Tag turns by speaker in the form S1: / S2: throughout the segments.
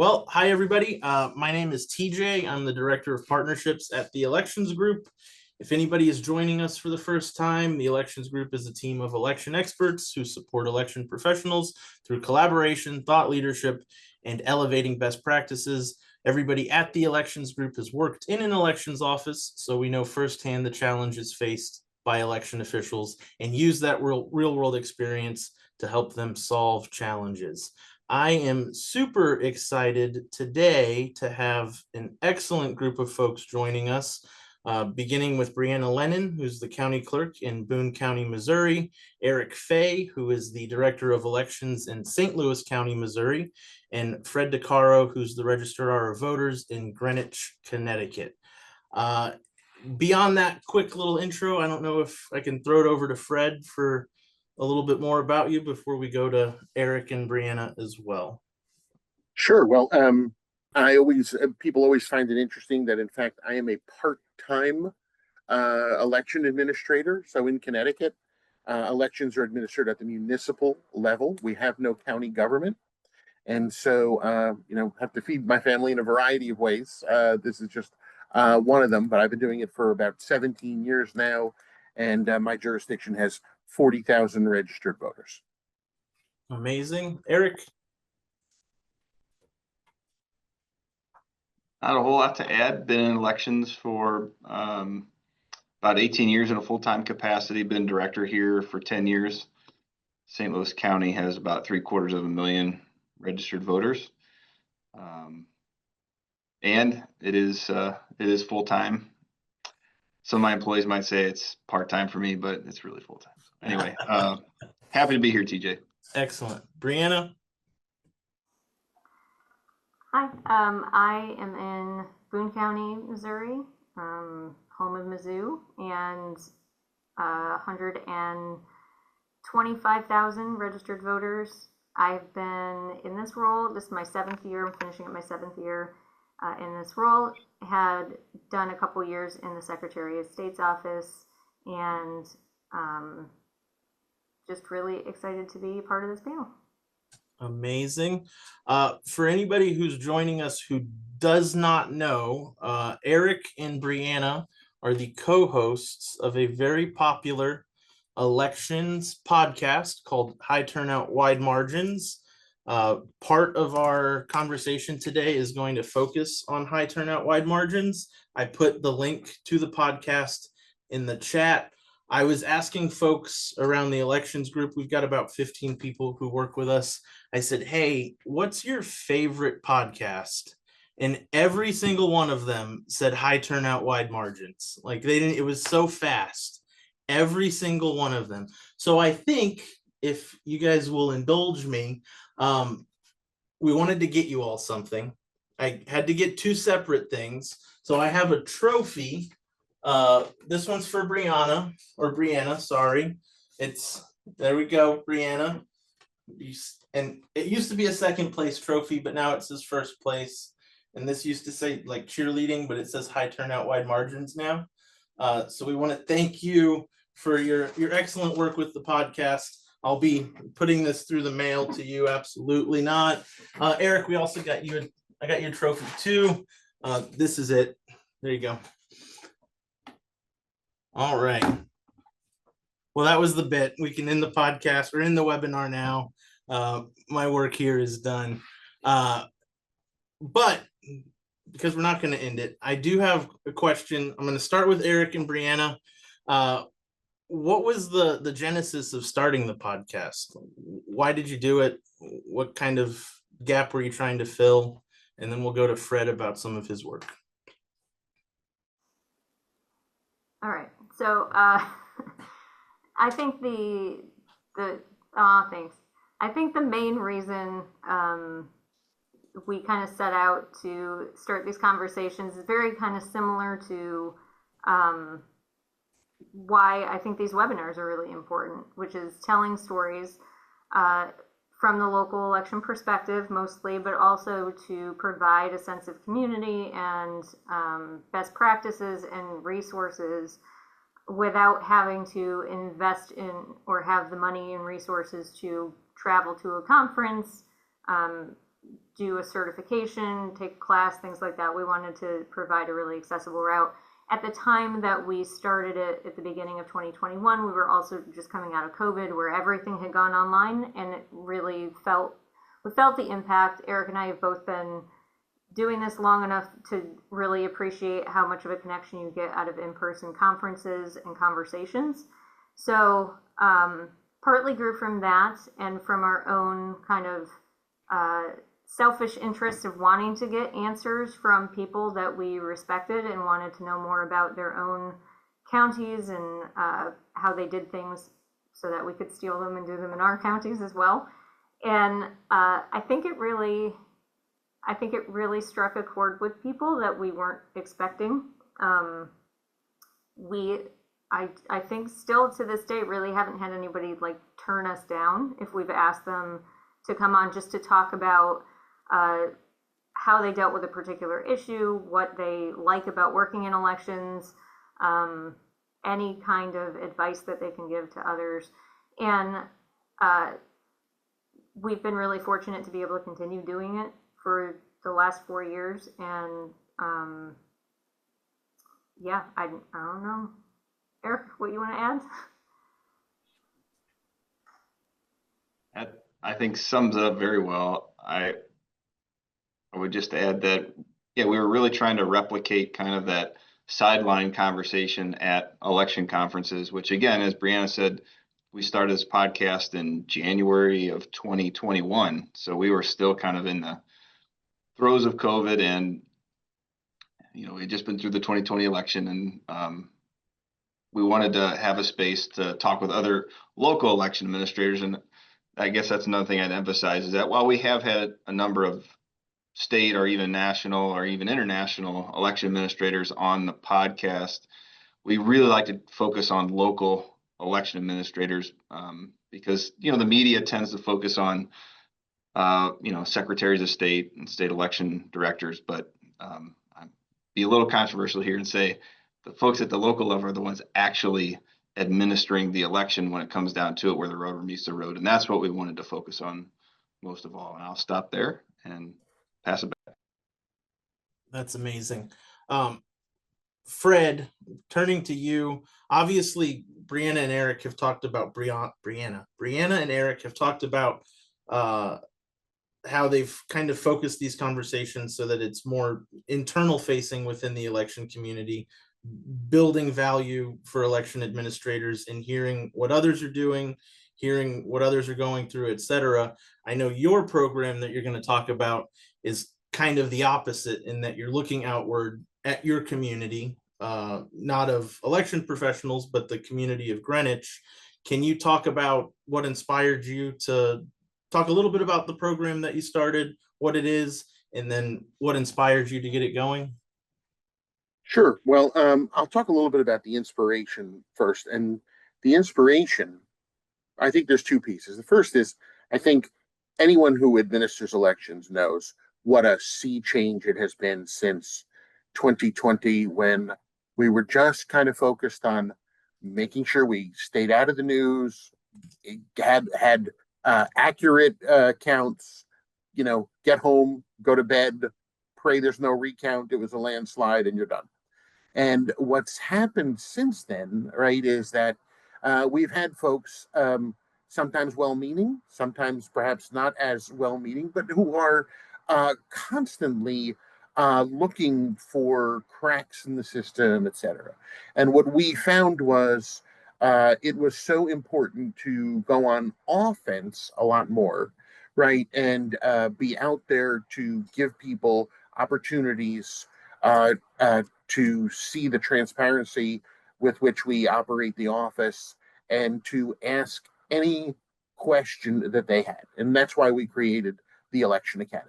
S1: Well, hi, everybody. My name is TJ. I'm the Director of Partnerships at the Elections Group. If anybody is joining us for the first time, the Elections Group is a team of election experts who support election professionals through collaboration, thought leadership, and elevating best practices. Everybody at the Elections Group has worked in an elections office, so we know firsthand the challenges faced by election officials and use that real-world experience to help them solve challenges. I am super excited today to have an excellent group of folks joining us, beginning with Brianna Lennon, who's the county clerk in Boone County, Missouri, Eric Fay, who is the director of elections in St. Louis County, Missouri, and Fred DeCaro, who's the registrar of voters in Greenwich, Connecticut. Beyond that quick little intro, I don't know if I can throw it over to Fred for a little bit more about you before we go to Eric and Brianna as well.
S2: Sure. Well, people always find it interesting that in fact I am a part-time election administrator. So in Connecticut, elections are administered at the municipal level. We have no county government, and so have to feed my family in a variety of ways. This is just one of them, but I've been doing it for about 17 years now, and my jurisdiction has 40,000 registered voters.
S1: Amazing. Eric?
S3: Not a whole lot to add. Been in elections for about 18 years in a full-time capacity. Been director here for 10 years. St. Louis County has about 750,000 registered voters. And it is full-time. Some of my employees might say it's part-time for me, but it's really full-time. Anyway, happy to be here, TJ.
S1: Excellent. Brianna?
S4: Hi, I am in Boone County, Missouri, home of Mizzou, and 125,000 registered voters. I've been in this role, this is my 7th year, I'm finishing up my 7th year in this role. Had done a couple years in the Secretary of State's office, and just really excited to be part of this panel.
S1: Amazing. For anybody who's joining us who does not know, Eric and Brianna are the co-hosts of a very popular elections podcast called High Turnout, Wide Margins. Part of our conversation today is going to focus on high turnout, wide margins. I put the link to the podcast in the chat. I was asking folks around the elections group, we've got about 15 people who work with us. I said, hey, what's your favorite podcast? And every single one of them said high turnout, wide margins. Like they didn't, it was so fast. Every single one of them. So I think if you guys will indulge me, we wanted to get you all something. I had to get 2 separate things. So I have a trophy. This one's for Brianna, sorry. There we go, Brianna. And it used to be a 2nd place trophy, but now it says 1st place. And this used to say like cheerleading, but it says high turnout, wide margins now. So we want to thank you for your excellent work with the podcast. I'll be putting this through the mail to you. Absolutely not. Eric, we also got you. I got your trophy too. This is it. There you go. All right. Well, that was the bit. We can end the podcast. We're in the webinar now. My work here is done. But because we're not going to end it, I do have a question. I'm going to start with Eric and Brianna. What was the genesis of starting the podcast? Why did you do it? What kind of gap were you trying to fill? And then we'll go to Fred about some of his work.
S4: All right. So I think thanks. I think the main reason we kind of set out to start these conversations is very kind of similar to why I think these webinars are really important, which is telling stories from the local election perspective mostly, but also to provide a sense of community and best practices and resources without having to invest in or have the money and resources to travel to a conference, do a certification, take a class, things like that. We wanted to provide a really accessible route. At the time that we started it at the beginning of 2021, we were also just coming out of COVID, where everything had gone online, and it really we felt the impact. Eric and I have both been doing this long enough to really appreciate how much of a connection you get out of in-person conferences and conversations. So partly grew from that and from our own kind of selfish interest of wanting to get answers from people that we respected and wanted to know more about their own counties and how they did things, so that we could steal them and do them in our counties as well. And I think it really struck a chord with people that we weren't expecting. I think still to this day really haven't had anybody like turn us down if we've asked them to come on just to talk about how they dealt with a particular issue, what they like about working in elections, any kind of advice that they can give to others. And we've been really fortunate to be able to continue doing it for the last 4 years. And yeah, I don't know. Eric, what you want to add?
S3: I think sums up very well. I would just add that, yeah, we were really trying to replicate kind of that sideline conversation at election conferences, which again, as Brianna said, we started this podcast in January of 2021. So we were still kind of in the throes of COVID, and, you know, we had just been through the 2020 election, and we wanted to have a space to talk with other local election administrators. And I guess that's another thing I'd emphasize, is that while we have had a number of state or even national or even international election administrators on the podcast, we really like to focus on local election administrators, because, you know, the media tends to focus on, you know, secretaries of state and state election directors. But I'd be a little controversial here and say the folks at the local level are the ones actually administering the election when it comes down to it, where the rubber meets the road. And that's what we wanted to focus on most of all. And I'll stop there and pass it back.
S1: That's amazing. Fred, turning to you, obviously Brianna and Eric have talked about Brianna and Eric have talked about how they've kind of focused these conversations so that it's more internal facing within the election community, building value for election administrators and hearing what others are doing, hearing what others are going through, etc. I know your program that you're going to talk about is kind of the opposite, in that you're looking outward at your community, not of election professionals, but the community of Greenwich. Can you talk about what inspired you to talk a little bit about the program that you started, what it is, and then what inspired you to get it going?
S2: Sure. Well, I'll talk a little bit about the inspiration first. And the inspiration, I think there's two pieces. The first is, I think anyone who administers elections knows what a sea change it has been since 2020, when we were just kind of focused on making sure we stayed out of the news, had accurate counts, you know, get home, go to bed, pray there's no recount, it was a landslide, and you're done. And what's happened since then, right, is that we've had folks, sometimes well-meaning, sometimes perhaps not as well-meaning, but who are constantly looking for cracks in the system, etc. And what we found was it was so important to go on offense a lot more, right, and be out there to give people opportunities to see the transparency with which we operate the office, and to ask any question that they had. And that's why we created the Election Academy.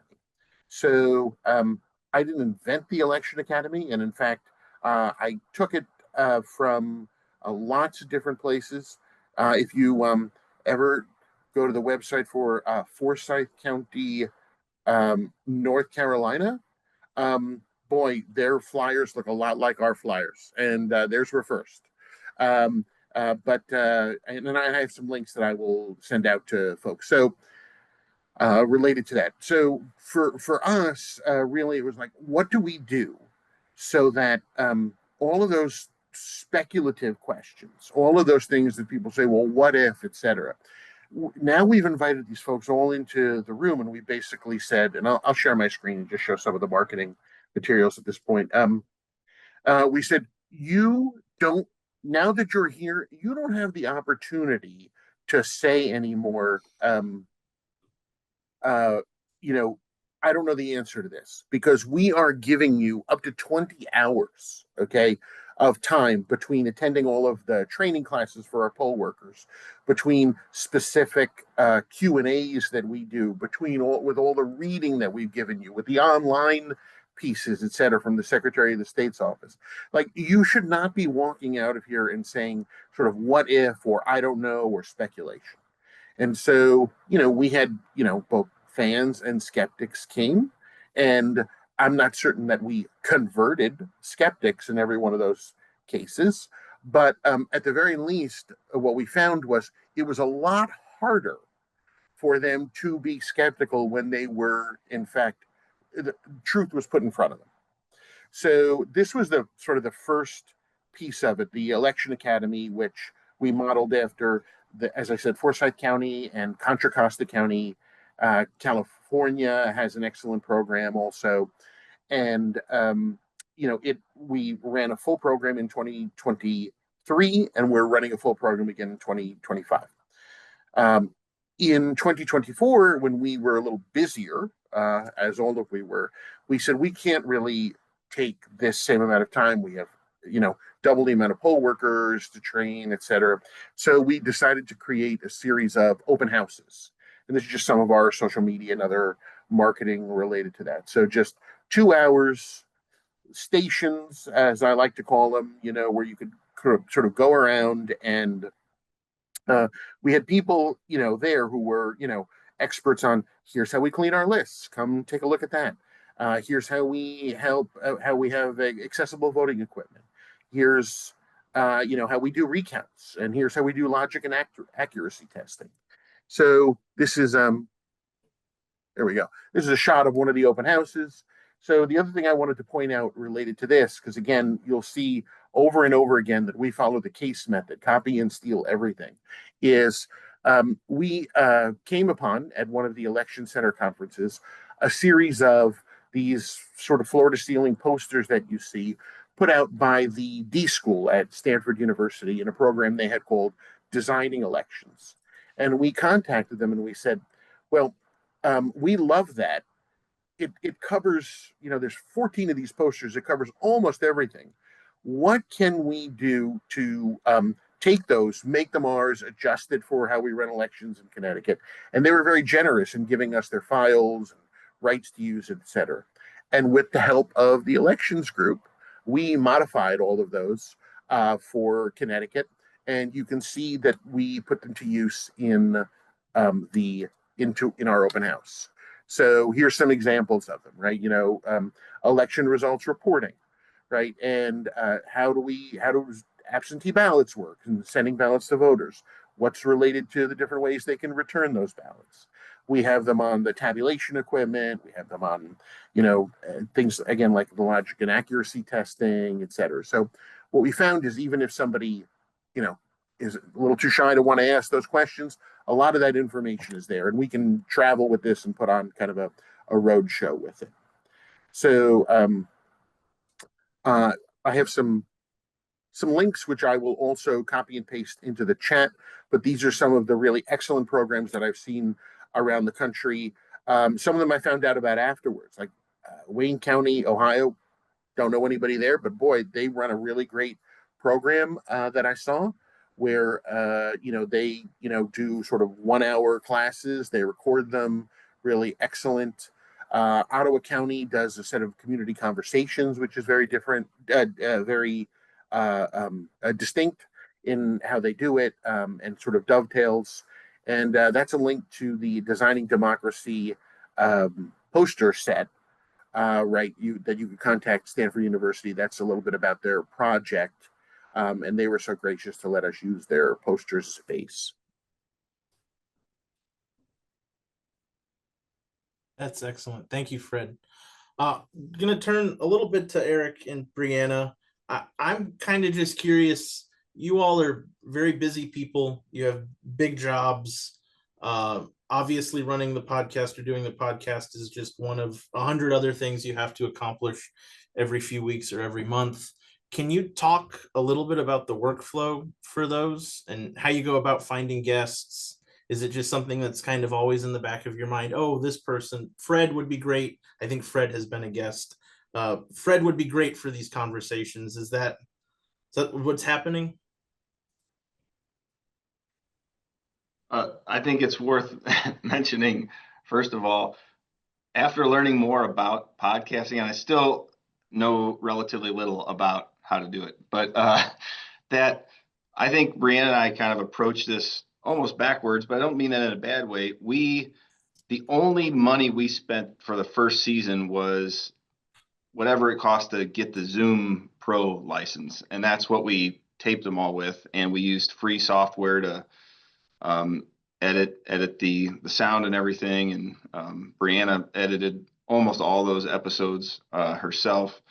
S2: So I didn't invent the Election Academy. And in fact, I took it from lots of different places. If you ever go to the website for Forsyth County, North Carolina, boy, their flyers look a lot like our flyers, and theirs were first. And then I have some links that I will send out to folks. So related to that. So for us, really, it was like, what do we do so that all of those speculative questions, all of those things that people say, well, what if, etc. Now we've invited these folks all into the room, and we basically said, and I'll share my screen and just show some of the marketing materials at this point. We said, you don't, now that you're here, you don't have the opportunity to say anymore, uh, you know, I don't know the answer to this, because we are giving you up to 20 hours, okay, of time between attending all of the training classes for our poll workers, between specific Q&As that we do, between with all the reading that we've given you, with the online pieces, et cetera, from the Secretary of the State's office. Like, you should not be walking out of here and saying sort of what if, or I don't know, or speculation. And so, we had, both fans and skeptics came. And I'm not certain that we converted skeptics in every one of those cases. But at the very least, what we found was it was a lot harder for them to be skeptical when they were, in fact, the truth was put in front of them. So this was the sort of the first piece of it, the Election Academy, which we modeled after as I said, Forsyth County and Contra Costa County. California has an excellent program also, and we ran a full program in 2023, and we're running a full program again in 2025. In 2024, when we were a little busier, as all of we were, we said we can't really take this same amount of time. We have, double the amount of poll workers to train, et cetera. So we decided to create a series of open houses. And this is just some of our social media and other marketing related to that. So just 2 hours, stations, as I like to call them, where you could sort of go around, and we had people, there who were, experts on, here's how we clean our lists. Come take a look at that. Here's how we help, how we have accessible voting equipment. Here's, how we do recounts, and here's how we do logic and accuracy testing. So this is, there we go. This is a shot of one of the open houses. So the other thing I wanted to point out related to this, because again, you'll see over and over again that we follow the case method, copy and steal everything, is we came upon at one of the election center conferences a series of these sort of floor to ceiling posters that you see put out by the D School at Stanford University in a program they had called Designing Elections. And we contacted them and we said, well, we love that. It covers, there's 14 of these posters. It covers almost everything. What can we do to take those, make them ours, adjust it for how we run elections in Connecticut? And they were very generous in giving us their files and rights to use, et cetera. And with the help of the elections group, we modified all of those for Connecticut. And you can see that we put them to use in our open house. So here's some examples of them, right? Election results reporting, right? And how does absentee ballots work and sending ballots to voters? What's related to the different ways they can return those ballots? We have them on the tabulation equipment. We have them on, things, again, like the logic and accuracy testing, et cetera. So what we found is even if somebody, is a little too shy to want to ask those questions, a lot of that information is there, and we can travel with this and put on kind of a road show with it. So I have some links which I will also copy and paste into the chat, but these are some of the really excellent programs that I've seen around the country. Some of them I found out about afterwards, like Wayne County, Ohio. Don't know anybody there, but boy, they run a really great program that I saw where they do sort of 1 hour classes. They record them, really excellent. Ottawa County does a set of community conversations, which is very different, very distinct in how they do it, and sort of dovetails. And that's a link to the Designing Democracy poster set, right? That you can contact Stanford University. That's a little bit about their project. And they were so gracious to let us use their posters as a base.
S1: That's excellent. Thank you, Fred. Gonna turn a little bit to Eric and Brianna. I'm kind of just curious. You all are very busy people. You have big jobs. Obviously, running the podcast or doing the podcast is just one of 100 other things you have to accomplish every few weeks or every month. Can you talk a little bit about the workflow for those and how you go about finding guests? Is it just something that's kind of always in the back of your mind? Oh, this person, Fred would be great. I think Fred has been a guest. Fred would be great for these conversations. Is that what's happening?
S3: I think it's worth mentioning, first of all, after learning more about podcasting, and I still know relatively little about how to do it, but that I think Brianna and I kind of approach this almost backwards, but I don't mean that in a bad way. The only money we spent for the first season was whatever it cost to get the Zoom Pro license, and that's what we taped them all with, and we used free software to um, edit the sound and everything. And Brianna edited almost all those episodes herself.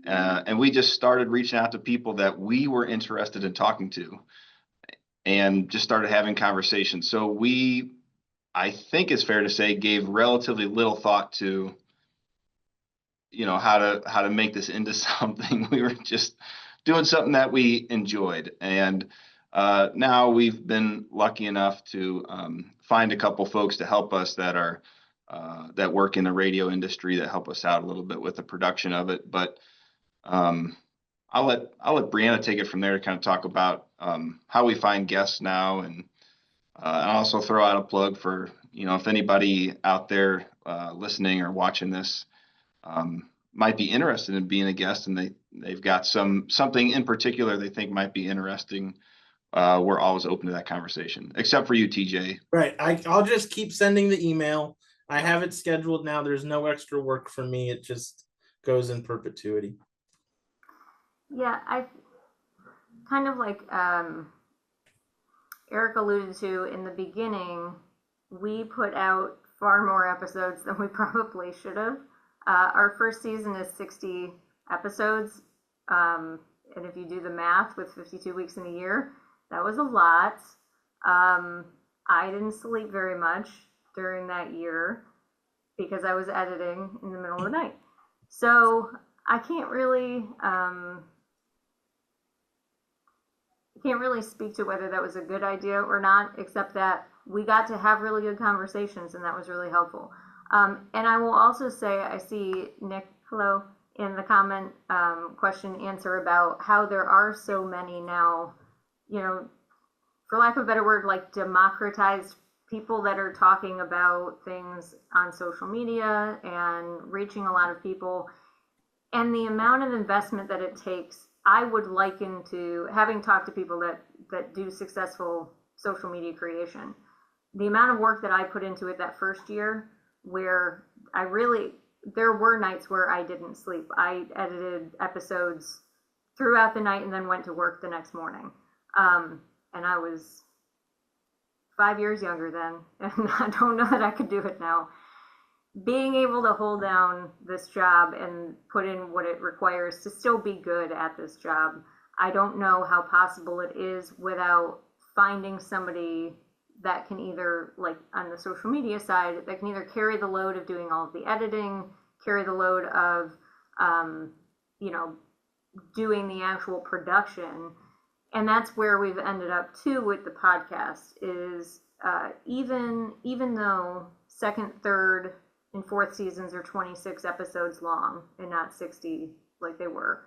S3: And we just started reaching out to people that we were interested in talking to, and just started having conversations. So I think it's fair to say, gave relatively little thought to, how to make this into something. We were just doing something that we enjoyed. And now we've been lucky enough to find a couple folks to help us that work in the radio industry, that help us out a little bit with the production of it. But I'll let Brianna take it from there to kind of talk about how we find guests now, and I'll also throw out a plug for, if anybody out there listening or watching this might be interested in being a guest, and they've got something in particular they think might be interesting. We're always open to that conversation, except for you, TJ.
S1: Right. I'll just keep sending the email. I have it scheduled now. There's no extra work for me. It just goes in perpetuity.
S4: Yeah, I kind of like Eric alluded to in the beginning, we put out far more episodes than we probably should have. Our first season is 60 episodes. And if you do the math with 52 weeks in a year, that was a lot. I didn't sleep very much during that year because I was editing in the middle of the night. So I can't really speak to whether that was a good idea or not, except that we got to have really good conversations, and that was really helpful. And I will also say, I see Nick, hello, in the comment question answer about how there are so many now, for lack of a better word, like democratized people that are talking about things on social media and reaching a lot of people. And the amount of investment that it takes, I would liken to having talked to people that do successful social media creation. The amount of work that I put into it that first year, where there were nights where I didn't sleep. I edited episodes throughout the night and then went to work the next morning. And I was 5 years younger then, and I don't know that I could do it now. Being able to hold down this job and put in what it requires to still be good at this job, I don't know how possible it is without finding somebody that can either, like on the social media side, that can either carry the load of doing all of the editing, carry the load of, doing the actual production. And that's where we've ended up too with the podcast is even though second, third, and fourth seasons are 26 episodes long and not 60 like they were,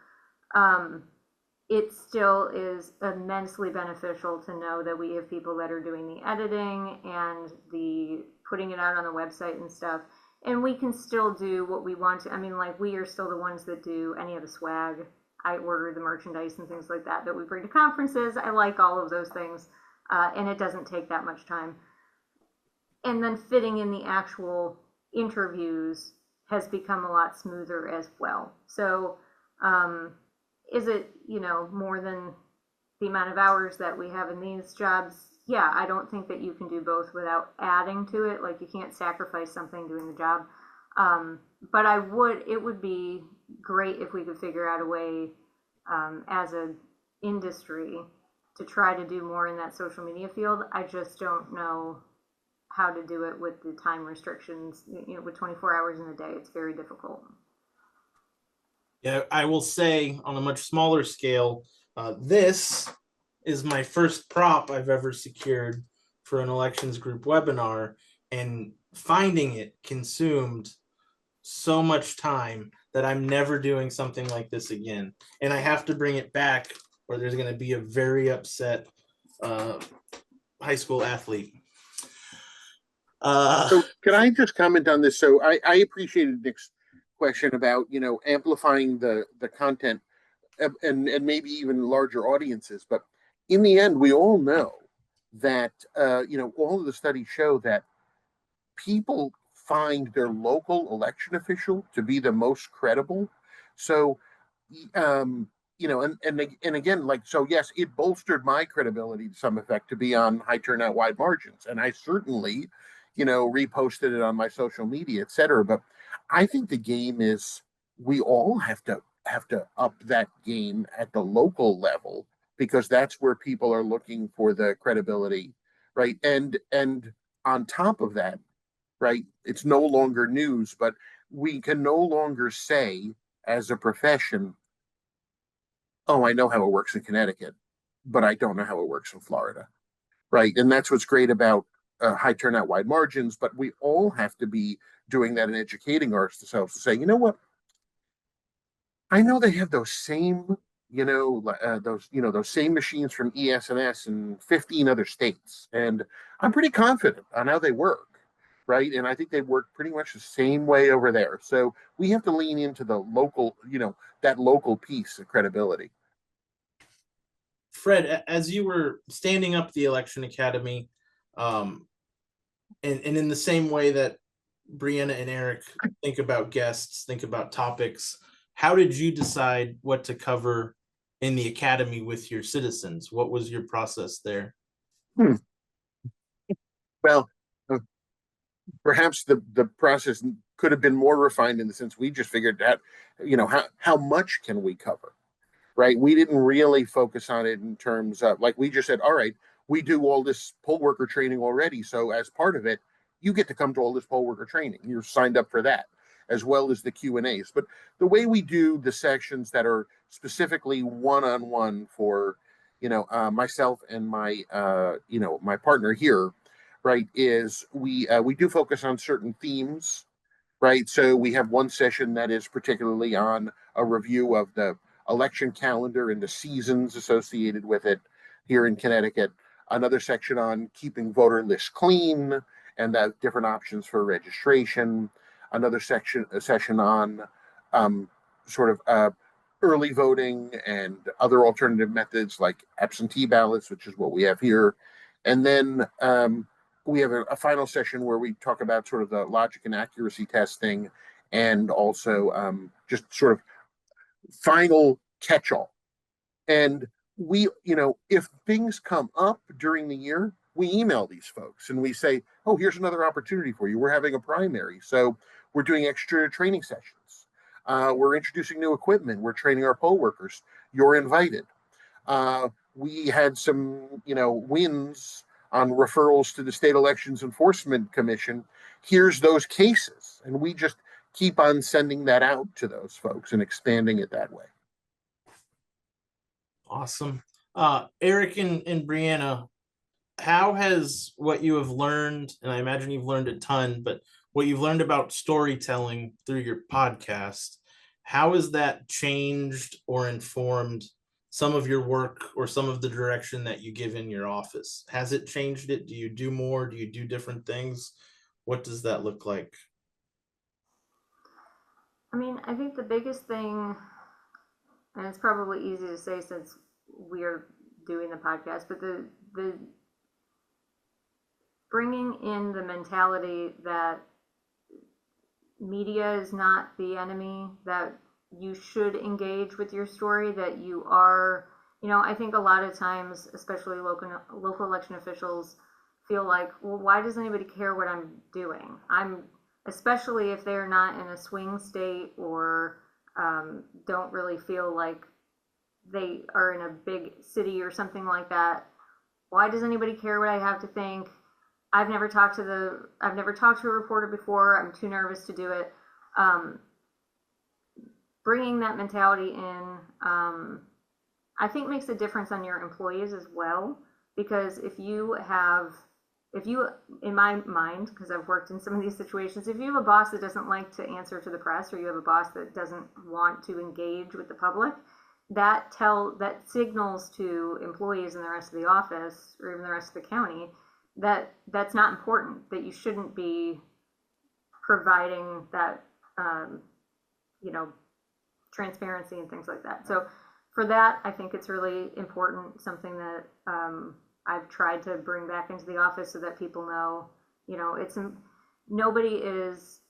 S4: it still is immensely beneficial to know that we have people that are doing the editing and the putting it out on the website and stuff. And we can still do what we want to. I mean, like, we are still the ones that do any of the swag. I order the merchandise and things like that we bring to conferences. I like all of those things. And it doesn't take that much time. And then fitting in the actual interviews has become a lot smoother as well. So, is it, more than the amount of hours that we have in these jobs? yeah, I don't think that you can do both without adding to it. Like, you can't sacrifice something doing the job. But it would be great if we could figure out a way, as an industry, to try to do more in that social media field. I just don't know how to do it with the time restrictions. With 24 hours in a day, it's very difficult.
S1: Yeah, I will say on a much smaller scale, this is my first prop I've ever secured for an elections group webinar, and finding it consumed so much time that I'm never doing something like this again. And I have to bring it back, or there's going to be a very upset high school athlete.
S2: So can I just comment on this? So I appreciated Nick's question about, amplifying the content and maybe even larger audiences. But in the end, we all know that, all of the studies show that people find their local election official to be the most credible. So, and again, like, so yes, it bolstered my credibility to some effect to be on high turnout, wide margins, and I certainly, reposted it on my social media, etc. But I think the game is we all have to up that game at the local level, because that's where people are looking for the credibility, right? And on top of that, right, it's no longer news, but we can no longer say as a profession, oh, I know how it works in Connecticut, but I don't know how it works in Florida, right? And that's what's great about high turnout, wide margins. But we all have to be doing that and educating ourselves to say, you know what? I know they have those same, those same machines from ES&S in 15 other states, and I'm pretty confident on how they work, right? And I think they work pretty much the same way over there. So we have to lean into the local, that local piece of credibility.
S1: Fred, as you were standing up the Election Academy, and in the same way that Brianna and Eric think about guests, think about topics, how did you decide what to cover in the Academy with your citizens? What was your process there?
S2: Well, uh, perhaps the process could have been more refined in the sense we just figured out, how much can we cover, right? We didn't really focus on it in terms of, like, we just said, all right, we do all this poll worker training already. So as part of it, you get to come to all this poll worker training. You're signed up for that, as well as the Q&As. But the way we do the sections that are specifically one-on-one for, myself and my partner here, right, is we do focus on certain themes, right? So we have one session that is particularly on a review of the election calendar and the seasons associated with it here in Connecticut. Another section on keeping voter lists clean and the different options for registration. Another session on sort of early voting and other alternative methods like absentee ballots, which is what we have here. And then we have a final session where we talk about sort of the logic and accuracy testing, and also just sort of final catch-all. And we, if things come up during the year, we email these folks and we say, oh, here's another opportunity for you. We're having a primary, so we're doing extra training sessions. We're introducing new equipment. We're training our poll workers. You're invited. We had some, wins on referrals to the State Elections Enforcement Commission. Here's those cases. And we just keep on sending that out to those folks and expanding it that way.
S1: Awesome. Eric and Brianna, how has what you have learned, and I imagine you've learned a ton, but what you've learned about storytelling through your podcast, how has that changed or informed some of your work or some of the direction that you give in your office? Has it changed it? Do you do more? Do you do different things? What does that look like?
S4: I mean, I think the biggest thing, and it's probably easy to say since we are doing the podcast, but the bringing in the mentality that media is not the enemy, that you should engage with your story, that you are, I think a lot of times, especially local election officials, feel like, well, why does anybody care what I'm doing? Especially if they're not in a swing state or don't really feel like they are in a big city or something like that. Why does anybody care what I have to think? I've never talked to a reporter before. I'm too nervous to do it. Bringing that mentality in, I think makes a difference on your employees as well. Because if you, in my mind, because I've worked in some of these situations, if you have a boss that doesn't like to answer to the press, or you have a boss that doesn't want to engage with the public, that signals to employees in the rest of the office or even the rest of the county that that's not important, that you shouldn't be providing that transparency and things like that. So for that, I think it's really important, something that I've tried to bring back into the office so that people know, nobody is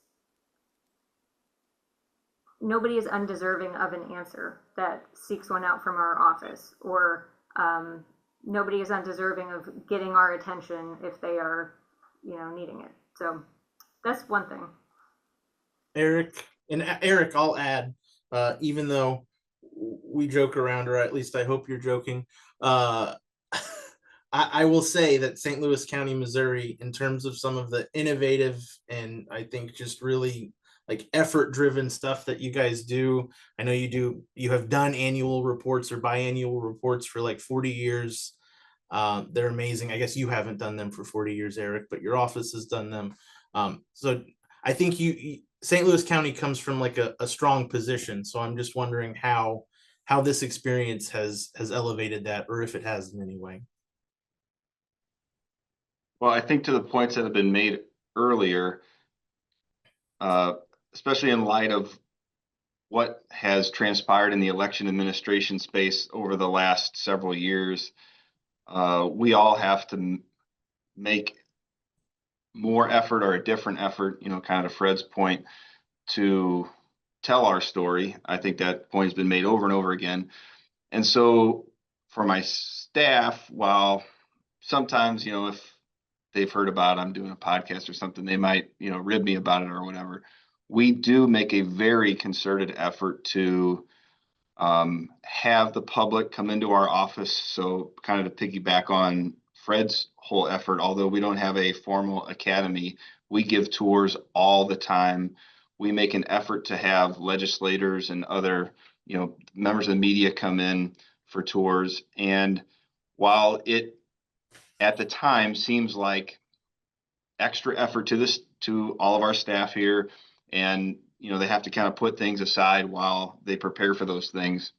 S4: undeserving of an answer that seeks one out from our office, or nobody is undeserving of getting our attention if they are, needing it. So that's one thing.
S1: Eric, I'll add, even though we joke around, or at least I hope you're joking, I will say that St. Louis County, Missouri, in terms of some of the innovative and I think just really like effort driven stuff that you guys do. I know you have done annual reports or biannual reports for like 40 years. They're amazing. I guess you haven't done them for 40 years, Eric, but your office has done them. So I think St. Louis County comes from like a strong position. So I'm just wondering how this experience has elevated that, or if it has in any way.
S3: Well, I think to the points that have been made earlier, especially in light of what has transpired in the election administration space over the last several years, we all have to make more effort, or a different effort, kind of to Fred's point, to tell our story. I think that point has been made over and over again. And so for my staff, while sometimes, if they've heard about I'm doing a podcast or something, they might, rib me about it or whatever. We do make a very concerted effort to have the public come into our office. So kind of to piggyback on Fred's whole effort, although we don't have a formal academy, we give tours all the time. We make an effort to have legislators and other, members of the media come in for tours. And while it at the time seems like extra effort to all of our staff here, and they have to kind of put things aside while they prepare for those things,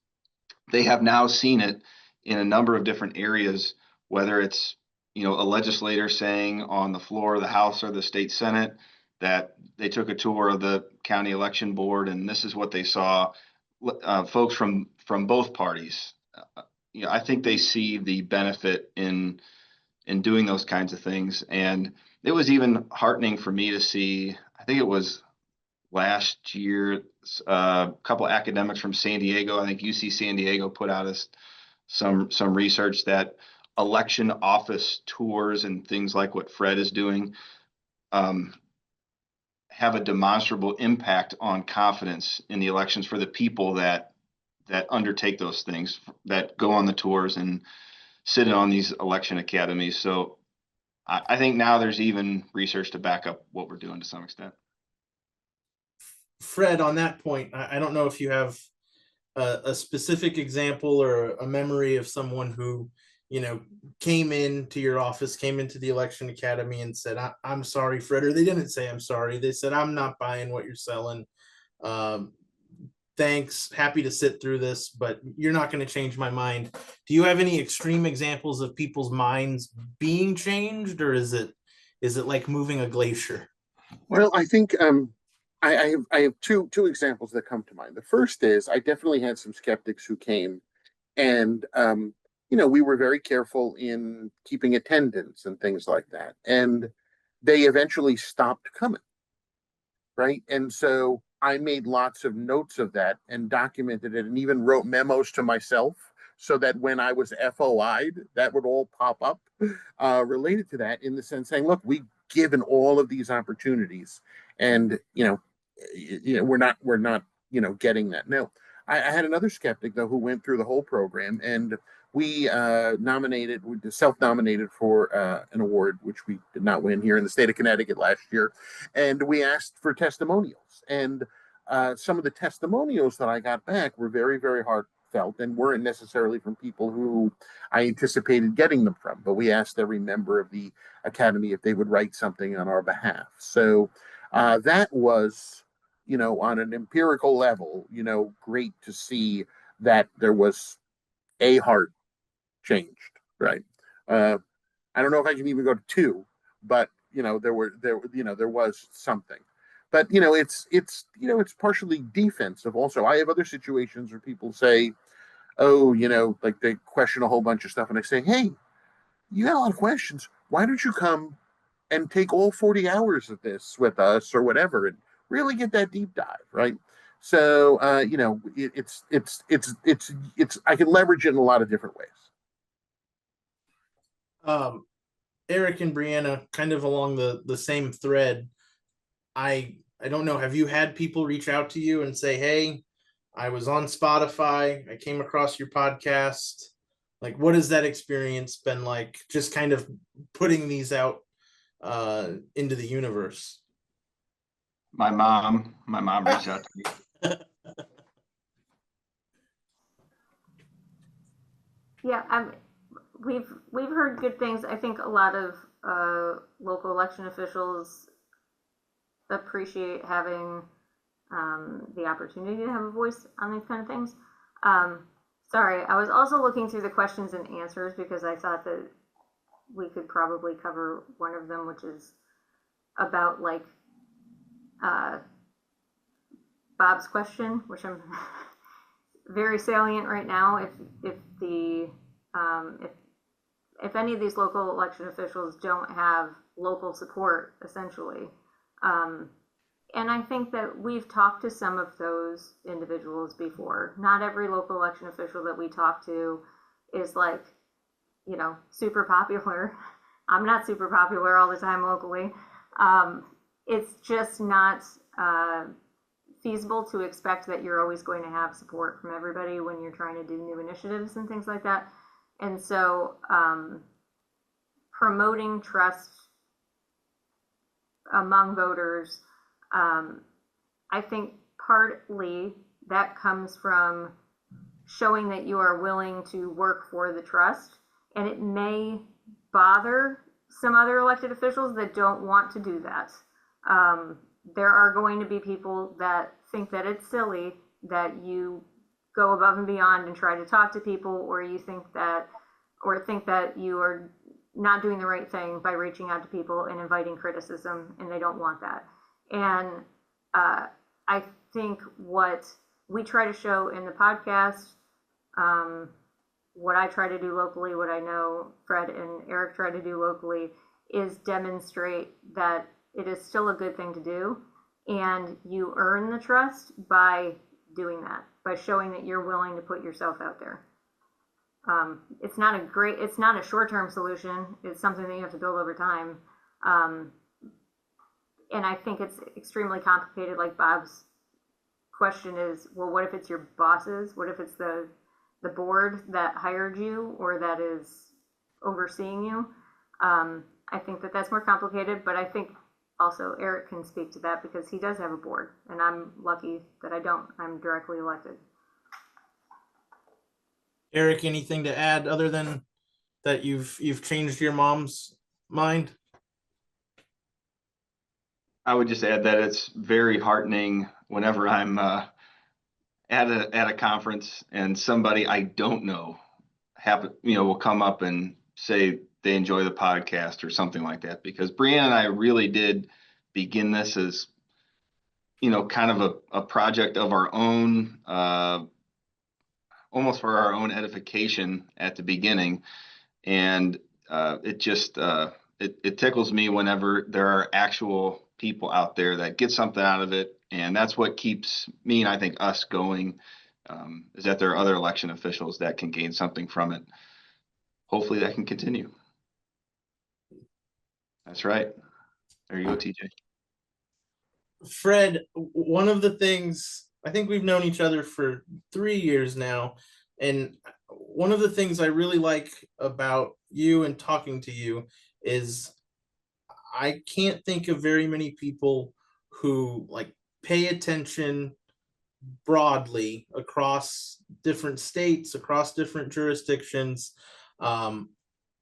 S3: they have now seen it in a number of different areas, whether it's a legislator saying on the floor of the House or the state Senate that they took a tour of the county election board and this is what they saw. Folks from both parties, I think they see the benefit in doing those kinds of things. And it was even heartening for me to see, I think it was last year, a couple academics from San Diego, I think UC San Diego, put out some research that election office tours and things like what Fred is doing have a demonstrable impact on confidence in the elections for the people that undertake those things, that go on the tours and sit on these election academies. So I think now there's even research to back up what we're doing to some extent.
S1: Fred, on that point, I don't know if you have a specific example or a memory of someone who, came into your office, came into the election academy and said, I'm sorry, Fred, or they didn't say, I'm sorry. They said, I'm not buying what you're selling. Thanks. Happy to sit through this, but you're not going to change my mind. Do you have any extreme examples of people's minds being changed, or is it like moving a glacier?
S2: Well, I think I have two examples that come to mind. The first is I definitely had some skeptics who came, and we were very careful in keeping attendance and things like that, and they eventually stopped coming, right? And so I made lots of notes of that and documented it, and even wrote memos to myself so that when I was FOI'd, that would all pop up related to that, in the sense saying, look, we've given all of these opportunities, and we're not getting that. No, I had another skeptic though who went through the whole program, and we self-nominated for an award, which we did not win, here in the state of Connecticut last year, and we asked for testimonials, and some of the testimonials that I got back were very, very heartfelt and weren't necessarily from people who I anticipated getting them from. But we asked every member of the academy if they would write something on our behalf. So that was, on an empirical level, great to see that there was a heart changed, right? I don't know if I can even go to two, but there was something. But it's partially defensive also. I have other situations where people say, oh, like they question a whole bunch of stuff, and I say, hey, you got a lot of questions. Why don't you come and take all 40 hours of this with us or whatever, and really get that deep dive, right? So it's I can leverage it in a lot of different ways.
S1: Eric and Brianna, kind of along the same thread. I don't know. Have you had people reach out to you and say, "Hey, I was on Spotify. I came across your podcast." Like, what has that experience been like? Just kind of putting these out into the universe.
S3: My mom reached out to me.
S4: Yeah, we've heard good things. I think a lot of local election officials appreciate having the opportunity to have a voice on these kind of things. Sorry, I was also looking through the questions and answers because I thought that we could probably cover one of them, which is about like Bob's question, which I'm very salient right now. If any of these local election officials don't have local support, essentially. And I think that we've talked to some of those individuals before. Not every local election official that we talk to is like, super popular. I'm not super popular all the time locally. It's just not feasible to expect that you're always going to have support from everybody when you're trying to do new initiatives and things like that. And so promoting trust among voters, I think partly that comes from showing that you are willing to work for the trust, and it may bother some other elected officials that don't want to do that. There are going to be people that think that it's silly that you go above and beyond and try to talk to people, or you think that you are not doing the right thing by reaching out to people and inviting criticism, and they don't want that. And I think what we try to show in the podcast, what I try to do locally, what I know Fred and Eric try to do locally, is demonstrate that it is still a good thing to do, and you earn the trust by doing that, by showing that you're willing to put yourself out there. It's not a short-term solution. It's something that you have to build over time. And I think it's extremely complicated. Like Bob's question is, well, what if it's your bosses? What if it's the board that hired you or that is overseeing you? I think that that's more complicated, but I think also Eric can speak to that because he does have a board, and I'm lucky that I don't. I'm directly elected.
S1: Eric, anything to add other than that you've changed your mom's mind?
S3: I would just add that it's very heartening whenever I'm at a conference and somebody I don't know will come up and say they enjoy the podcast or something like that, because Brianna and I really did begin this as kind of a project of our own, almost for our own edification at the beginning. And it just it tickles me whenever there are actual people out there that get something out of it, and that's what keeps me and I think us going is that there are other election officials that can gain something from it. Hopefully that can continue. That's right. There you go, TJ.
S1: Fred, one of the things, I think we've known each other for 3 years now, and one of the things I really like about you and talking to you is I can't think of very many people who like pay attention broadly across different states, across different jurisdictions, um,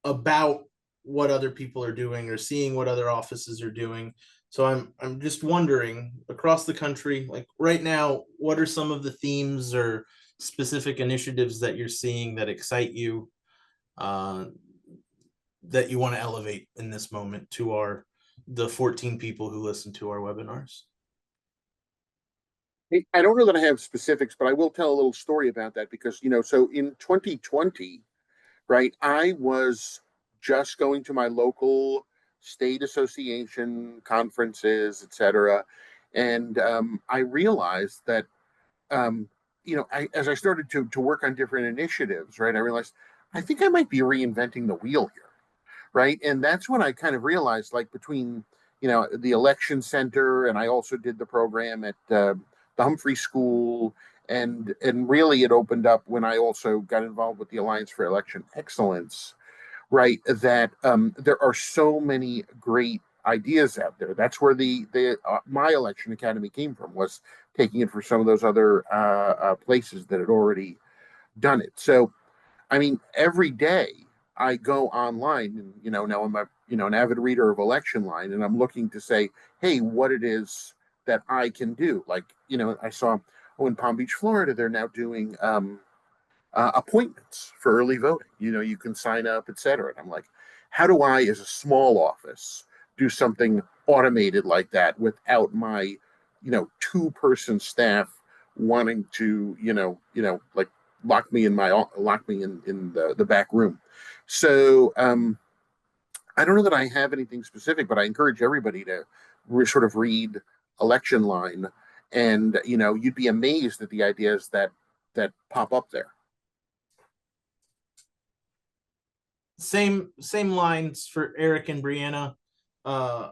S1: about what other people are doing or seeing what other offices are doing. So I'm just wondering, across the country, like right now, what are some of the themes or specific initiatives that you're seeing that excite you, uh, that you want to elevate in this moment to the 14 people who listen to our webinars?
S2: I don't know that I have specifics, but I will tell a little story about that because, so in 2020, right, I was just going to my local state association conferences, et cetera. And I realized that, as I started to work on different initiatives, right, I realized I think I might be reinventing the wheel here, right? And that's when I kind of realized, like between the election center, and I also did the program at the Humphrey School, and really it opened up when I also got involved with the Alliance for Election Excellence, right? That there are so many great ideas out there. That's where the my election academy came from, was taking it for some of those other places that had already done it. So I mean, every day I go online, and now I'm an avid reader of Election Line, and I'm looking to say, hey, what it is that I can do. Like, I saw in Palm Beach, Florida, they're now doing appointments for early voting. You can sign up, et cetera. And I'm like, how do I, as a small office, do something automated like that without my, two-person staff wanting to, like lock me in the back room. So I don't know that I have anything specific, but I encourage everybody to sort of read Election Line, and you'd be amazed at the ideas that pop up there.
S1: Same lines for Eric and Brianna. Uh,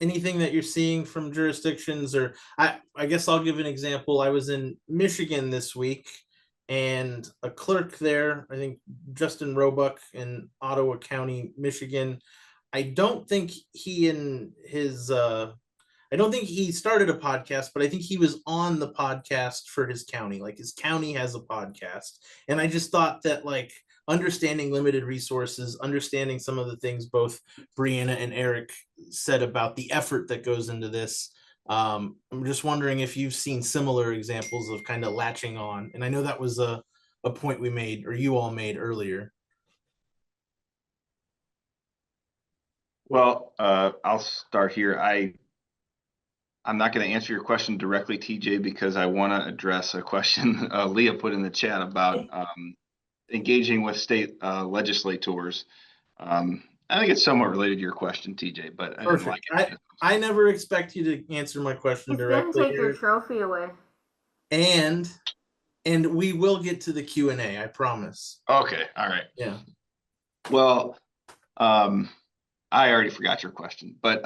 S1: Anything that you're seeing from jurisdictions, or I guess I'll give an example. I was in Michigan this week, and a clerk there, I think Justin Roebuck in Ottawa County, Michigan. I don't think he and his I don't think he started a podcast, but I think he was on the podcast for his county. Like his county has a podcast. And I just thought that like understanding limited resources, understanding some of the things both Brianna and Eric said about the effort that goes into this. I'm just wondering if you've seen similar examples of kind of latching on. And I know that was a point we made, or you all made earlier.
S3: Well, I'll start here. I'm not going to answer your question directly, TJ, because I want to address a question Leah put in the chat about engaging with state legislators. I think it's somewhat related to your question, TJ, but I didn't like it.
S1: I never expect you to answer my question directly.
S4: Take your trophy away.
S1: And we will get to the Q&A, I promise.
S3: Okay, all right.
S1: Yeah.
S3: Well, I already forgot your question, but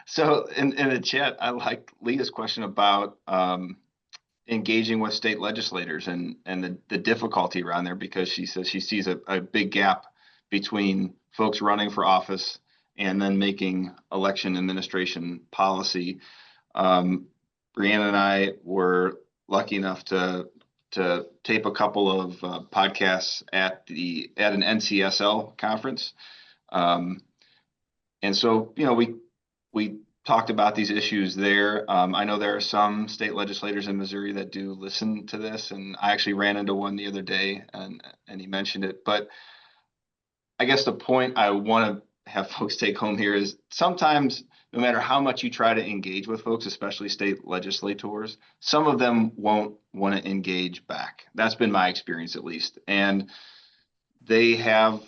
S3: so in the chat, I like Leah's question about engaging with state legislators and the difficulty around there, because she says she sees a big gap between folks running for office and then making election administration policy. Brianna and I were lucky enough to tape a couple of podcasts at an NCSL conference. And so, we talked about these issues there. I know there are some state legislators in Missouri that do listen to this, and I actually ran into one the other day, and he mentioned it. But I guess the point I want to have folks take home here is sometimes, no matter how much you try to engage with folks, especially state legislators, some of them won't want to engage back. That's been my experience, at least. And they have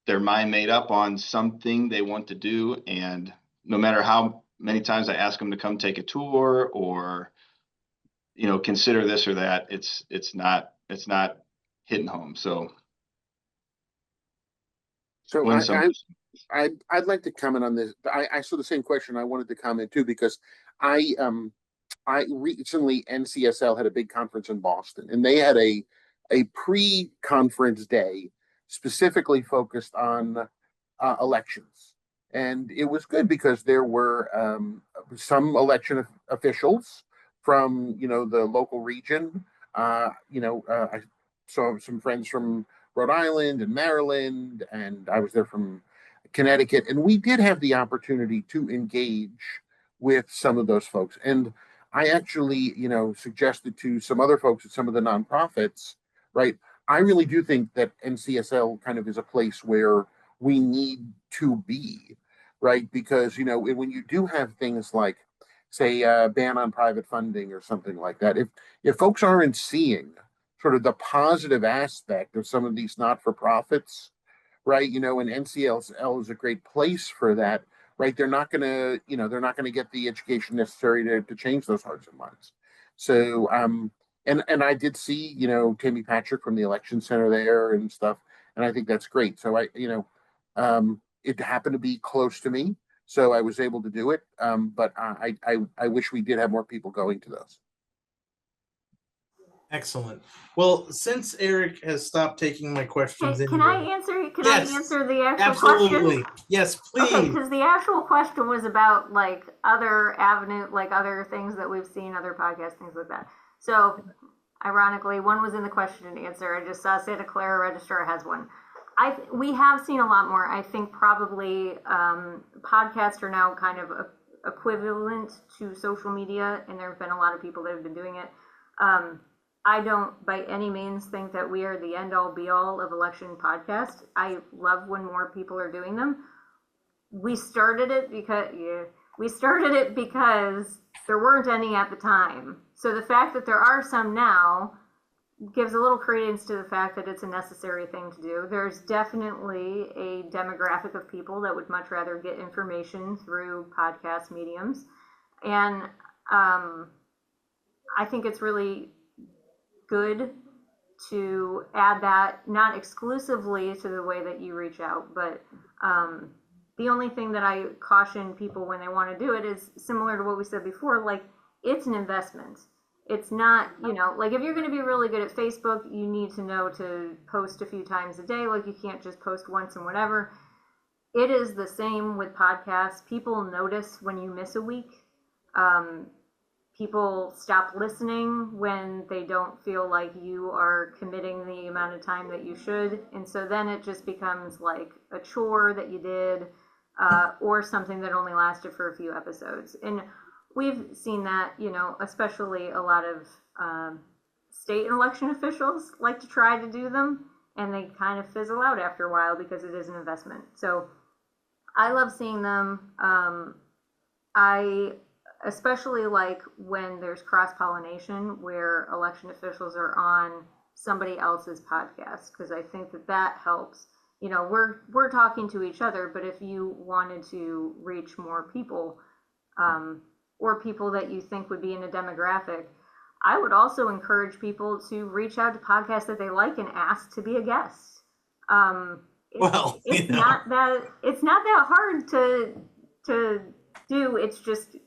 S3: their mind made up on something they want to do. And no matter how many times I ask them to come take a tour or consider this or that. It's not hitting home. So win some.
S2: I'd like to comment on this. I saw the same question. I wanted to comment too, because I recently, NCSL had a big conference in Boston, and they had a pre-conference day specifically focused on elections. And it was good because there were some election officials from the local region. I saw some friends from Rhode Island and Maryland, and I was there from Connecticut, and we did have the opportunity to engage with some of those folks. And I actually, suggested to some other folks at some of the nonprofits, right? I really do think that NCSL kind of is a place where we need to be, right? Because, when you do have things like, say, ban on private funding or something like that, if folks aren't seeing sort of the positive aspect of some of these not-for-profits, right? And NCSL is a great place for that, right? They're not gonna get the education necessary to change those hearts and minds. So, and I did see, Tammy Patrick from the Election Center there and stuff, and I think that's great. So it happened to be close to me, so I was able to do it. But I wish we did have more people going to those.
S1: Excellent. Well, since Eric has stopped taking my questions,
S4: can I answer? Can
S1: yes,
S4: I answer the actual
S1: absolutely.
S4: question?
S1: Yes, please.
S4: Okay, because the actual question was about like other other things that we've seen, other podcasts, things like that. So, ironically, one was in the question and answer. I just saw Santa Clara Registrar has one. We have seen a lot more. I think probably podcasts are now kind of equivalent to social media, and there have been a lot of people that have been doing it. I don't by any means think that we are the end all be all of election podcasts. I love when more people are doing them. We started it because there weren't any at the time. So the fact that there are some now gives a little credence to the fact that it's a necessary thing to do. There's definitely a demographic of people that would much rather get information through podcast mediums. And I think it's really good to add that, not exclusively to the way that you reach out, but the only thing that I caution people when they want to do it is similar to what we said before, like it's an investment. It's not, like if you're going to be really good at Facebook, you need to know to post a few times a day. Like you can't just post once and whatever. It is the same with podcasts. People notice when you miss a week. People stop listening when they don't feel like you are committing the amount of time that you should. And so then it just becomes like a chore that you did or something that only lasted for a few episodes. And we've seen that, especially a lot of state election officials like to try to do them, and they kind of fizzle out after a while because it is an investment. So I love seeing them. I especially like when there's cross-pollination where election officials are on somebody else's podcast, because I think that helps. We're talking to each other, but if you wanted to reach more people, or people that you think would be in a demographic, I would also encourage people to reach out to podcasts that they like and ask to be a guest. It's not that hard to do. It's just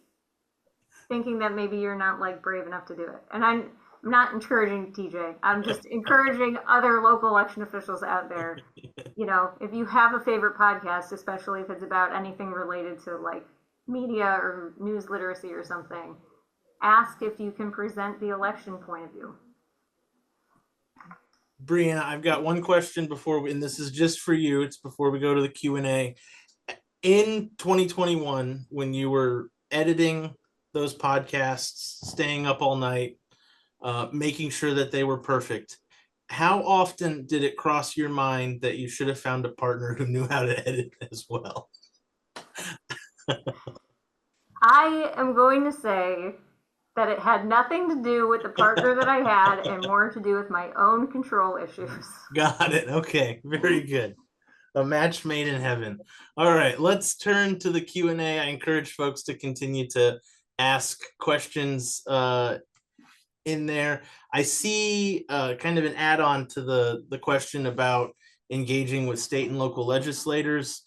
S4: thinking that maybe you're not like brave enough to do it. And I'm not encouraging TJ. I'm just encouraging other local election officials out there. If you have a favorite podcast, especially if it's about anything related to like media or news literacy or something, ask if you can present the election point of view.
S1: Brianna, I've got one question and this is just for you. It's before we go to the Q&A. In 2021, when you were editing those podcasts, staying up all night, making sure that they were perfect, how often did it cross your mind that you should have found a partner who knew how to edit as well?
S4: I am going to say that it had nothing to do with the partner that I had and more to do with my own control issues.
S1: Got it. Okay, very good. A match made in heaven. All right, let's turn to the Q&A. I encourage folks to continue to ask questions in there. I see kind of an add-on to the question about engaging with state and local legislators.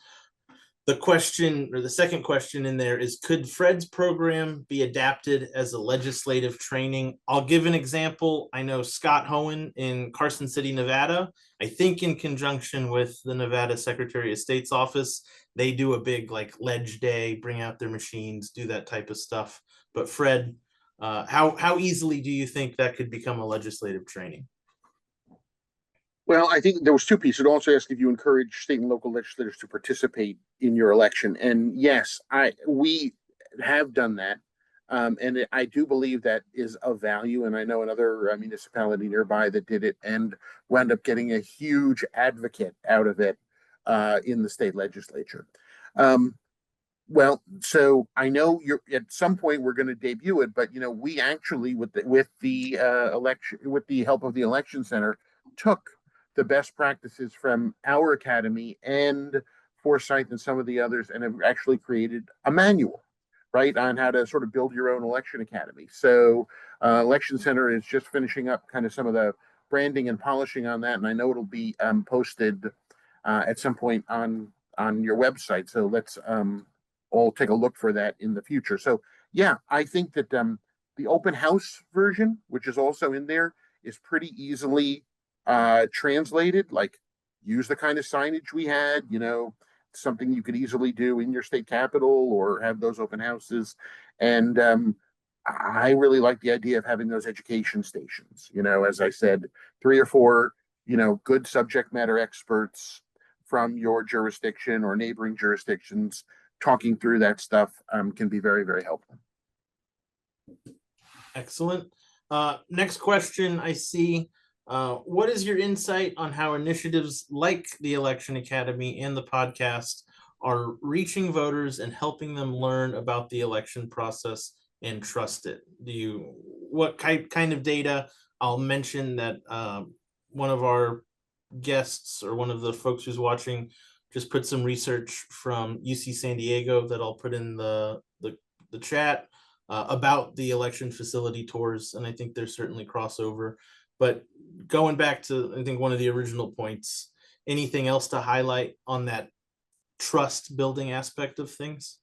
S1: The question, or the second question in there, is could Fred's program be adapted as a legislative training? I'll give an example. I know Scott Hohen in Carson City, Nevada, I think in conjunction with the Nevada Secretary of State's office, they do a big like ledge day, bring out their machines, do that type of stuff. But Fred, how easily do you think that could become a legislative training?
S2: Well, I think there was two pieces. It also asked if you encourage state and local legislators to participate in your election. And yes, we have done that. I do believe that is of value. And I know another municipality nearby that did it and wound up getting a huge advocate out of it in the state legislature. Well, so I know you're at some point we're going to debut it, but we actually with the election, with the help of the election center, took the best practices from our academy and Foresight and some of the others, and have actually created a manual, right, on how to sort of build your own election academy. So, election center is just finishing up kind of some of the branding and polishing on that, and I know it'll be posted at some point on your website. So let's all take a look for that in the future. So yeah, I think that the open house version, which is also in there, is pretty easily translated. Like, use the kind of signage we had, something you could easily do in your state capital or have those open houses. And I really like the idea of having those education stations. As I said, 3 or 4, good subject matter experts from your jurisdiction or neighboring jurisdictions talking through that stuff can be very, very helpful.
S1: Excellent. Next question I see. What is your insight on how initiatives like the Election Academy and the podcast are reaching voters and helping them learn about the election process and trust it? What kind of data? I'll mention that one of our guests, or one of the folks who's watching, just put some research from UC San Diego that I'll put in the chat about the election facility tours, and I think there's certainly crossover. But going back to, I think, one of the original points, anything else to highlight on that trust building aspect of things?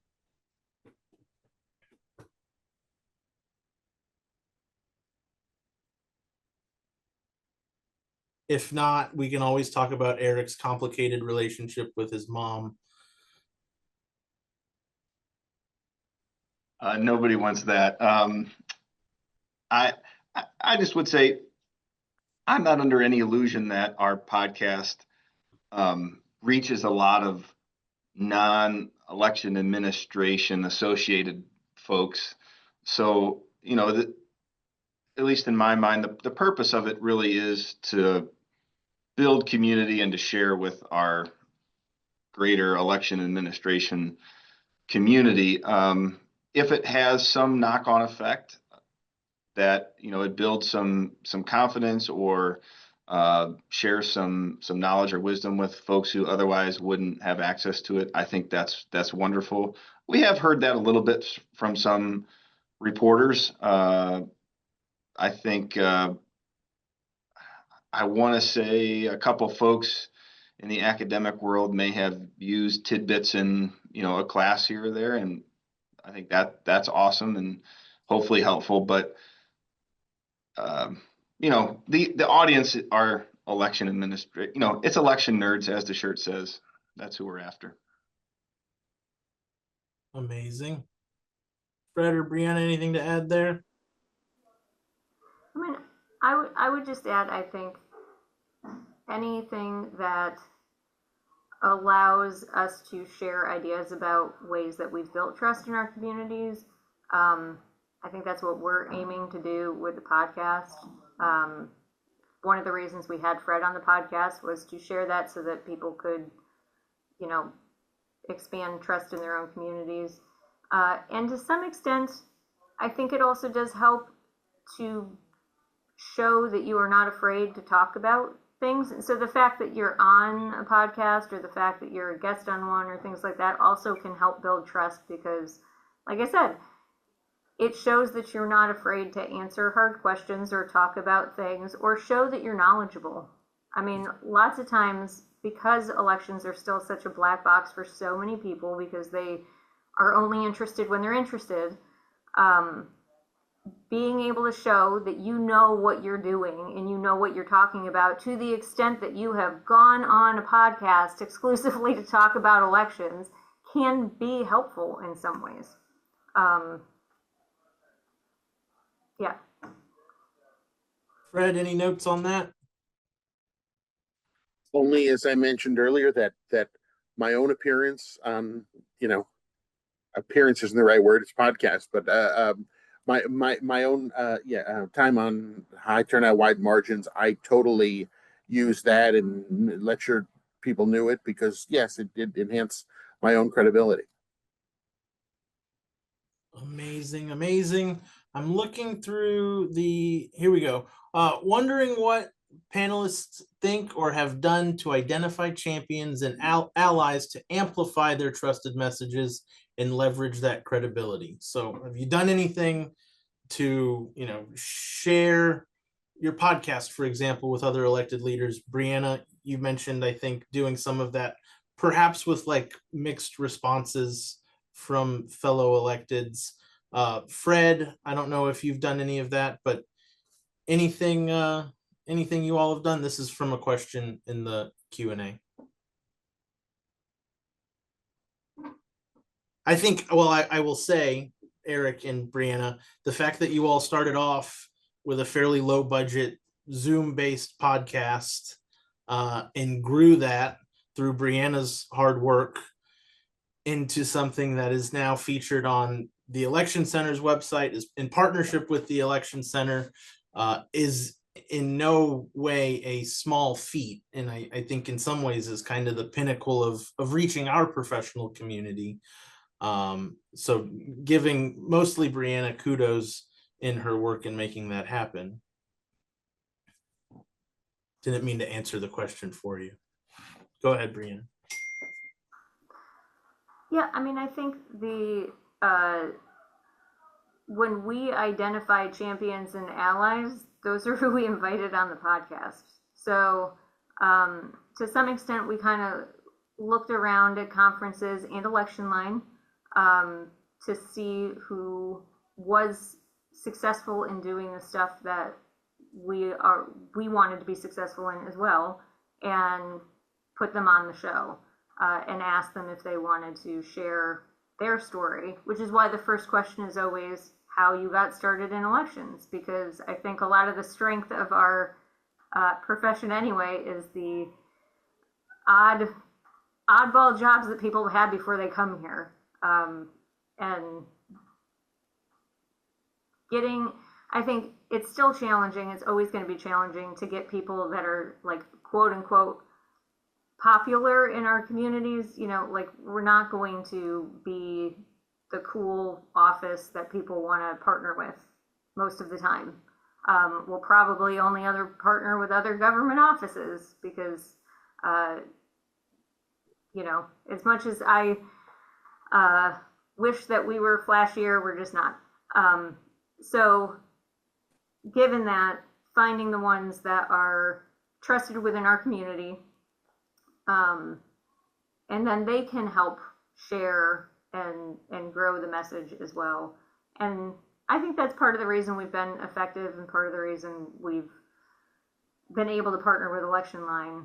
S1: If not, we can always talk about Eric's complicated relationship with his mom.
S3: Nobody wants that. I just would say I'm not under any illusion that our podcast reaches a lot of non-election administration associated folks. So, at least in my mind, the purpose of it really is to build community and to share with our greater election administration community. If it has some knock-on effect that it builds some confidence or share some knowledge or wisdom with folks who otherwise wouldn't have access to it, I think that's wonderful. We have heard that a little bit from some reporters. I think I want to say a couple folks in the academic world may have used tidbits in a class here or there, and I think that's awesome and hopefully helpful. But the audience are election administrators. It's election nerds, as the shirt says. That's who we're after.
S1: Amazing. Fred or Brianna, anything to add there?
S4: I mean, I would just add, I think anything that allows us to share ideas about ways that we've built trust in our communities. I think that's what we're aiming to do with the podcast. One of the reasons we had Fred on the podcast was to share that so that people could, expand trust in their own communities. And to some extent, I think it also does help to show that you are not afraid to talk about things. And so the fact that you're on a podcast or the fact that you're a guest on one or things like that also can help build trust because, like I said, it shows that you're not afraid to answer hard questions or talk about things or show that you're knowledgeable. I mean, lots of times, because elections are still such a black box for so many people because they are only interested when they're interested, being able to show that you know what you're doing and you know what you're talking about, to the extent that you have gone on a podcast exclusively to talk about elections, can be helpful in some ways. Yeah.
S1: Fred, any notes on that?
S2: Only, as I mentioned earlier, that my own appearance on, appearance isn't the right word, it's podcast, but my own time on high turnout, wide margins, I totally use that and let sure people knew it, because yes, it did enhance my own credibility.
S1: Amazing, amazing. I'm looking through here we go. Wondering what panelists think or have done to identify champions and allies to amplify their trusted messages and leverage that credibility. So have you done anything to, share your podcast, for example, with other elected leaders? Brianna, you mentioned, I think, doing some of that, perhaps with like mixed responses from fellow electeds. Fred, I don't know if you've done any of that, but anything you all have done? This is from a question in the Q&A. I think, well, I will say, Eric and Brianna, the fact that you all started off with a fairly low budget Zoom-based podcast and grew that through Brianna's hard work into something that is now featured on the Election Center's website, is in partnership with the Election Center, is in no way a small feat. And I think in some ways is kind of the pinnacle of reaching our professional community. So giving mostly Brianna kudos in her work in making that happen. Didn't mean to answer the question for you. Go ahead, Brianna.
S4: Yeah, I mean, I think when we identify champions and allies, those are who we invited on the podcast. So to some extent, we kind of looked around at conferences and election line to see who was successful in doing the stuff that we wanted to be successful in as well, and put them on the show and ask them if they wanted to share their story, which is why the first question is always how you got started in elections, because I think a lot of the strength of our profession anyway is the oddball jobs that people had before they come here. And I think it's still challenging. It's always going to be challenging to get people that are like quote unquote popular in our communities. Like, we're not going to be the cool office that people want to partner with most of the time. We'll probably only partner with other government offices because, as much as I wish that we were flashier, we're just not. So given that, finding the ones that are trusted within our community, and then they can help share and grow the message as well. And I think that's part of the reason we've been effective, and part of the reason we've been able to partner with Election Line,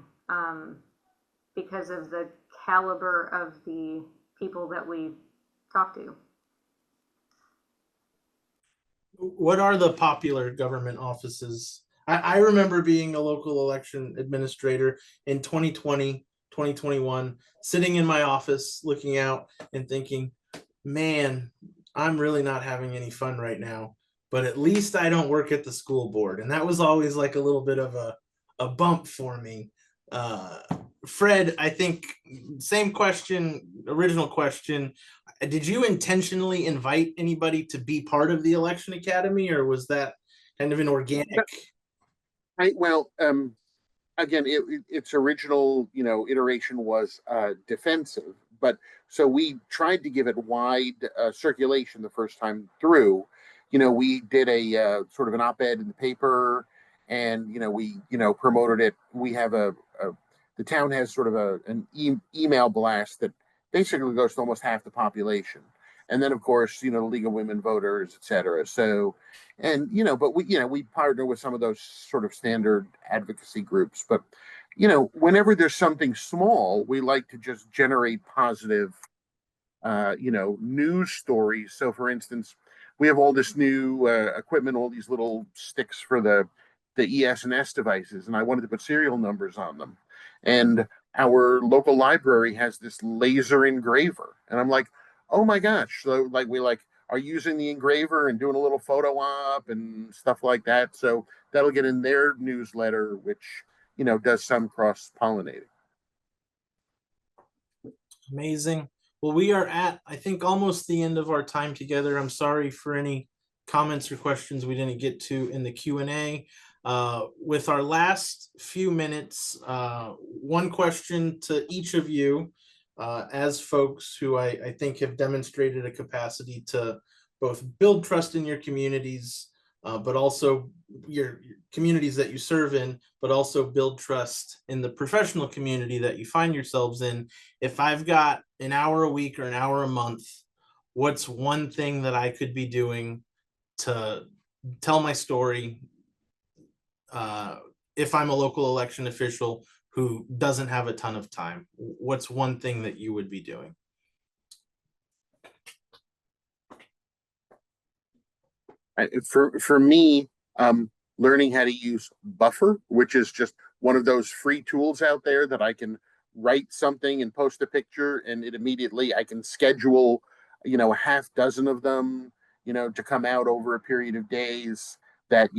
S4: because of the caliber of the people that we talk to.
S1: What are the popular government offices? I remember being a local election administrator in 2020, 2021, sitting in my office looking out and thinking, man, I'm really not having any fun right now, but at least I don't work at the school board. And that was always like a little bit of a bump for me. Fred, I think same question, original question. Did you intentionally invite anybody to be part of the Election Academy, or was that kind of an organic?
S2: Again, its original, iteration was defensive, but so we tried to give it wide circulation the first time through. we did a sort of an op-ed in the paper, and we promoted it. We have the town has sort of an email blast that basically goes to almost half the population, and then of course the League of Women Voters, et cetera. So, and but we partner with some of those sort of standard advocacy groups, but whenever there's something small, we like to just generate positive news stories. So, for instance, we have all this new equipment, all these little sticks for the ES and S devices, and I wanted to put serial numbers on them. And our local library has this laser engraver, and I'm like, oh my gosh! So, like, we are using the engraver and doing a little photo op and stuff like that. So that'll get in their newsletter, which does some cross pollinating.
S1: Amazing. Well, we are at, I think, almost the end of our time together. I'm sorry for any comments or questions we didn't get to in the Q&A. With our last few minutes, one question to each of you, as folks who I think have demonstrated a capacity to both build trust in your communities, but also your communities that you serve in, but also build trust in the professional community that you find yourselves in. If I've got an hour a week or an hour a month, what's one thing that I could be doing to tell my story, if I'm a local election official who doesn't have a ton of time? What's one thing that you would be doing?
S2: For me, learning how to use Buffer, which is just one of those free tools out there that I can write something and post a picture, and it immediately I can schedule, a half dozen of them, to come out over a period of days. That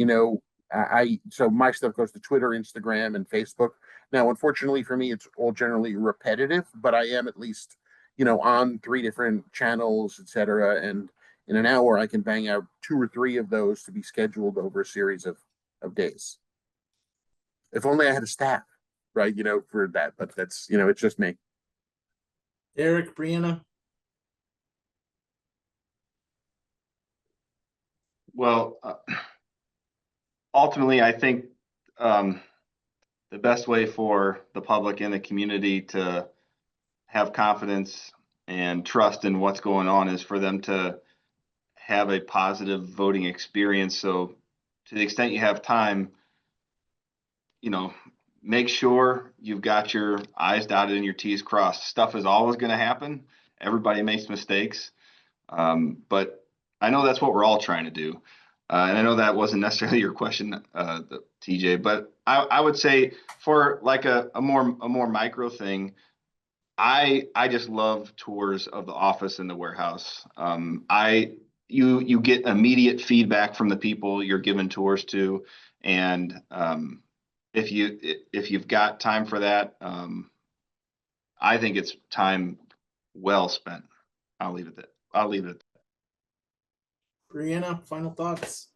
S2: so my stuff goes to Twitter, Instagram, and Facebook. Now, unfortunately for me, it's all generally repetitive, but I am at least on 3 different channels, etc. And in an hour, I can bang out 2 or 3 of those to be scheduled over a series of days. If only I had a staff, right? For that, but that's it's just me.
S1: Eric, Brianna?
S3: Well, ultimately, I think the best way for the public and the community to have confidence and trust in what's going on is for them to have a positive voting experience. So to the extent you have time, make sure you've got your I's dotted and your T's crossed. Stuff is always going to happen. Everybody makes mistakes. But I know that's what we're all trying to do. And I know that wasn't necessarily your question, TJ, but I would say for like a more micro thing, I just love tours of the office and the warehouse. You get immediate feedback from the people you're giving tours to, and if you've got time for that, I think it's time well spent. I'll leave it at that.
S1: Brianna, final thoughts?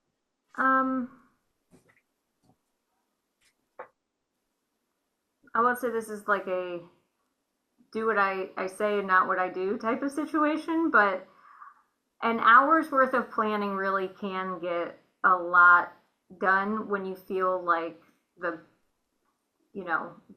S4: I would say this is like a do what I say and not what I do type of situation, but an hour's worth of planning really can get a lot done when you feel like the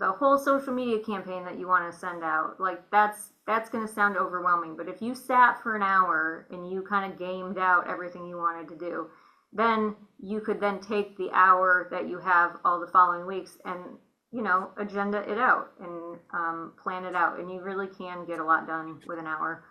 S4: whole social media campaign that you want to send out, like that's going to sound overwhelming. But if you sat for an hour and you kind of gamed out everything you wanted to do, then you could then take the hour that you have all the following weeks and agenda it out and plan it out, and you really can get a lot done with an hour.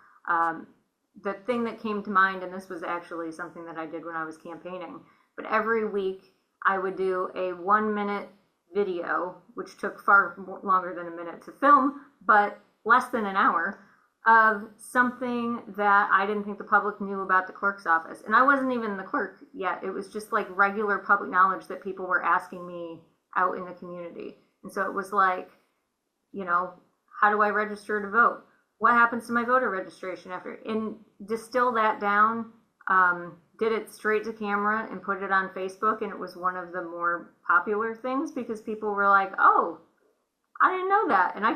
S4: The thing that came to mind, and this was actually something that I did when I was campaigning, but every week I would do a 1-minute video, which took far longer than a minute to film, but less than an hour, of something that I didn't think the public knew about the clerk's office. And I wasn't even the clerk yet. It was just like regular public knowledge that people were asking me out in the community. And so it was like, how do I register to vote? What happens to my voter registration after? And distill that down, did it straight to camera and put it on Facebook. And it was one of the more popular things because people were like, oh, I didn't know that. And I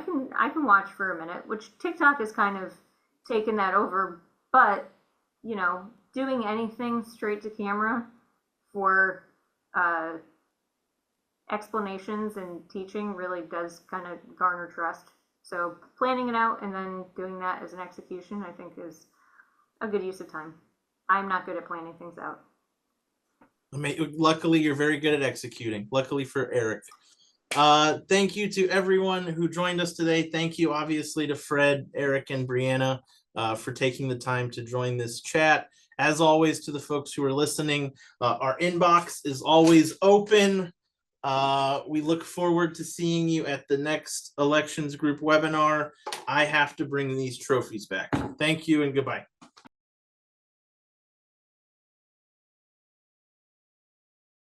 S4: can watch for a minute, which TikTok has kind of taken that over. But you know, doing anything straight to camera for explanations and teaching really does kind of garner trust. So planning it out and then doing that as an execution, I think, is a good use of time. I'm not good at planning things out.
S1: Luckily, you're very good at executing. Luckily for Eric. Thank you to everyone who joined us today. Thank you, obviously, to Fred, Eric, and Brianna for taking the time to join this chat. As always, to the folks who are listening, our inbox is always open. We look forward to seeing you at the next elections group webinar. I have to bring these trophies back. Thank you and goodbye.